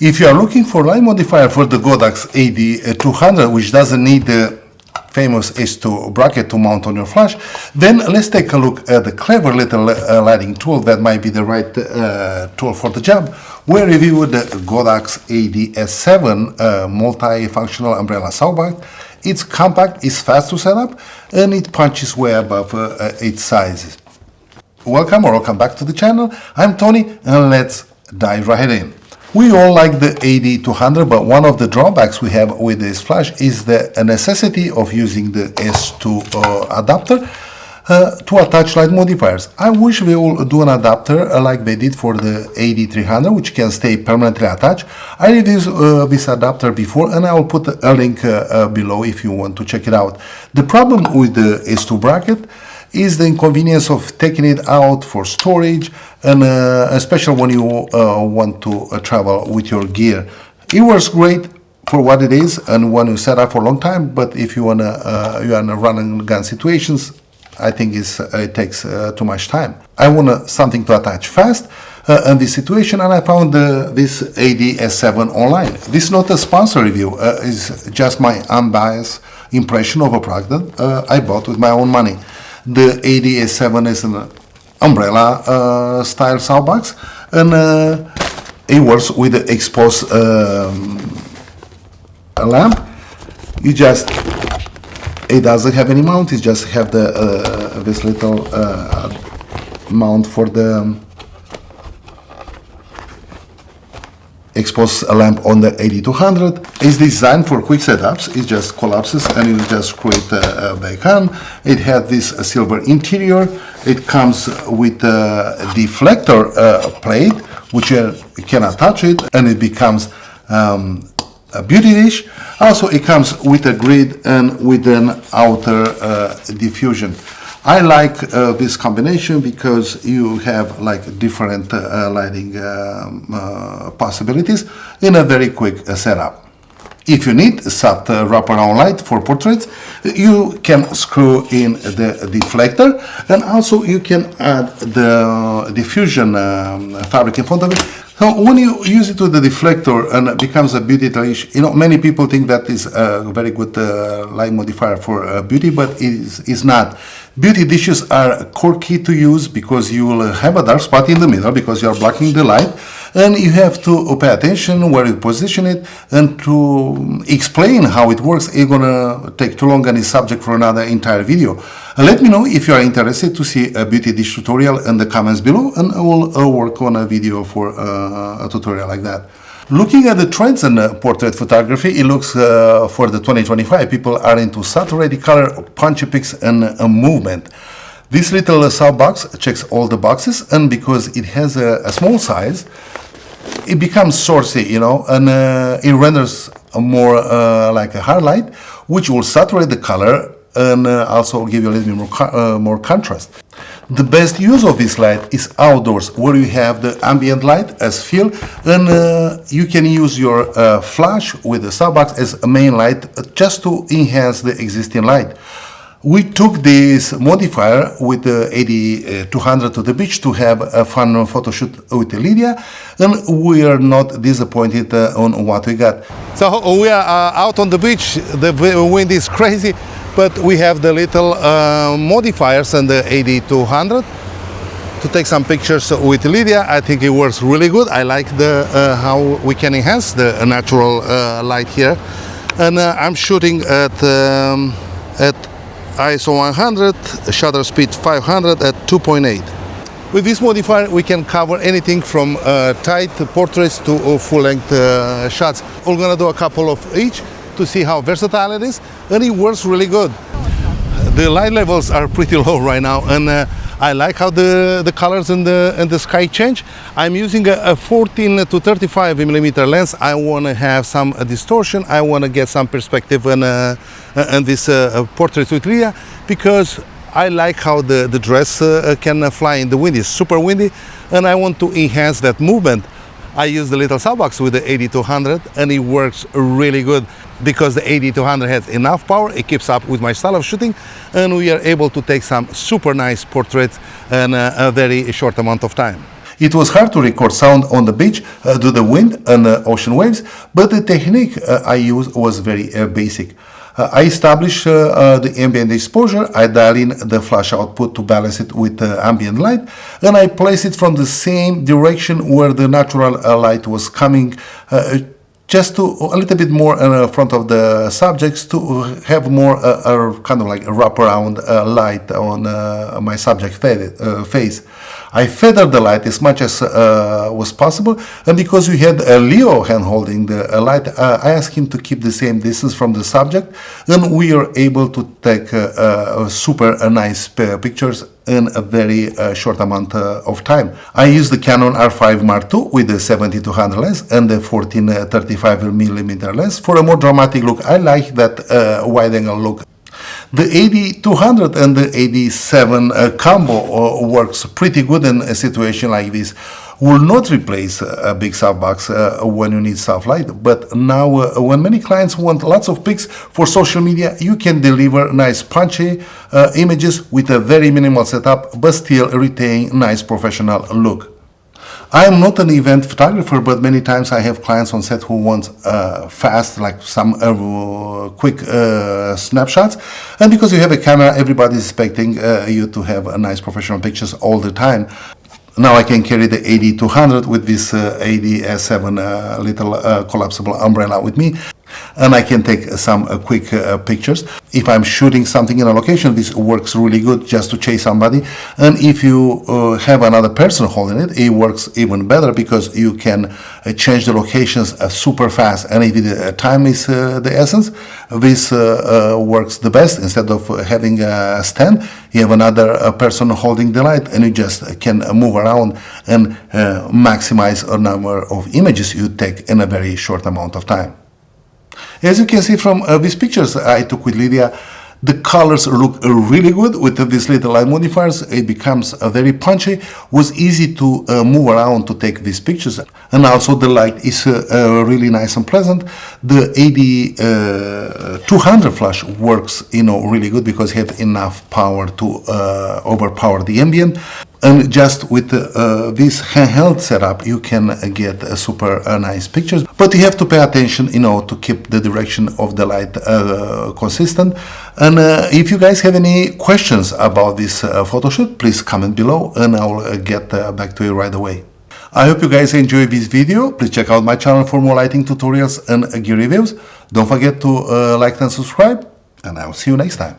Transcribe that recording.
If you are looking for light modifier for the Godox AD200, which doesn't need the famous S2 bracket to mount on your flash, then let's take a look at the clever little lighting tool that might be the right tool for the job. We reviewed the Godox ADS7 multi-functional umbrella softbox. It's compact, it's fast to set up, and it punches way above its size. Welcome back to the channel. I'm Tony, and let's dive right in. We all like the AD200, but one of the drawbacks we have with this flash is the necessity of using the S2 adapter to attach light modifiers. I wish we will do an adapter like they did for the AD300, which can stay permanently attached. I reviewed this adapter before, and I will put a link below if you want to check it out. The problem with the S2 bracket is the inconvenience of taking it out for storage, and especially when you want to travel with your gear. It works great for what it is and when you set up for a long time, but if you wanna run and gun situations, I think it takes too much time. I want something to attach fast in this situation, and I found this ADS7 online. This is not a sponsor review, it's just my unbiased impression of a product that I bought with my own money. The ADS7 is an umbrella style softbox, and it works with the exposed lamp. It doesn't have any mount, it just have the this little mount for the exposed lamp on the AD200. It's designed for quick setups. It just collapses and you just create back on. It has this silver interior. It comes with a deflector plate, which you can attach it, and it becomes a beauty dish. Also, it comes with a grid and with an outer diffusion. I like this combination because you have like different lighting possibilities in a very quick setup. If you need soft wraparound light for portraits, you can screw in the deflector, and also you can add the diffusion fabric in front of it. So when you use it with the deflector and it becomes a beauty dish, many people think that is a very good light modifier for beauty, but it is not. Beauty dishes are quirky to use because you will have a dark spot in the middle because you are blocking the light, and you have to pay attention where you position it, and to explain how it works it's gonna take too long and is subject for another entire video. Let me know if you are interested to see a beauty dish tutorial in the comments below, and I will work on a video for a tutorial like that. Looking at the trends in portrait photography, it looks for the 2025 people are into saturated color, punchy pics, and movement. This little softbox checks all the boxes, and because it has a small size, it becomes sourcey, and it renders more like a highlight, which will saturate the color and also give you a little bit more contrast. The best use of this light is outdoors, where you have the ambient light as fill, and you can use your flash with the softbox as a main light just to enhance the existing light. We took this modifier with the AD200 to the beach to have a fun photo shoot with Lydia, and we are not disappointed on what we got. So we are out on the beach, the wind is crazy, but we have the little modifiers and the AD200 to take some pictures with Lydia. I think it works really good. I like the how we can enhance the natural light here, and I'm shooting at ISO 100, shutter speed 500 at 2.8. With this modifier we can cover anything from tight portraits to full-length shots. We're gonna do a couple of each to see how versatile it is, and it works really good. The light levels are pretty low right now, and I like how the colors in the sky change. I'm using a 14 to 35 millimeter lens. I want to have some distortion. I want to get some perspective in this portrait with Lydia, because I like how the dress can fly in the wind. It's super windy, and I want to enhance that movement. I use the little softbox with the AD200, and it works really good because the AD200 has enough power. It keeps up with my style of shooting, and we are able to take some super nice portraits in a very short amount of time. It was hard to record sound on the beach due to the wind and ocean waves, but the technique I used was very basic. I establish the ambient exposure, I dial in the flash output to balance it with the ambient light, and I place it from the same direction where the natural light was coming, just to a little bit more in front of the subjects to have more kind of like a wraparound light on my subject face. I feathered the light as much as was possible, and because we had a Leo hand holding the light, I asked him to keep the same distance from the subject, and we are able to take super nice pictures in a very short amount of time. I used the Canon R5 Mark II with the 70-200 lens and the 14-35mm lens for a more dramatic look. I like that wide-angle look. The AD200 and the AD7 combo works pretty good in a situation like this. Will not replace a big softbox when you need soft light, but now when many clients want lots of pics for social media, you can deliver nice punchy images with a very minimal setup, but still retain nice professional look. I am not an event photographer, but many times I have clients on set who want fast, like some quick snapshots. And because you have a camera, everybody is expecting you to have nice professional pictures all the time. Now I can carry the AD200 with this ADS7 little collapsible umbrella with me, and I can take some quick pictures. If I'm shooting something in a location, this works really good just to chase somebody. And if you have another person holding it, it works even better because you can change the locations super fast. And if the time is the essence, this works the best. Instead of having a stand, you have another person holding the light, and you just can move around and maximize a number of images you take in a very short amount of time. As you can see from these pictures I took with Lydia, the colors look really good with these little light modifiers. It becomes very punchy, was easy to move around to take these pictures, and also the light is really nice and pleasant. The AD200 flash works really good because it has enough power to overpower the ambient. And just with this handheld setup, you can get super nice pictures. But you have to pay attention, to keep the direction of the light consistent. And if you guys have any questions about this photo shoot, please comment below, and I'll get back to you right away. I hope you guys enjoyed this video. Please check out my channel for more lighting tutorials and gear reviews. Don't forget to like and subscribe, and I'll see you next time.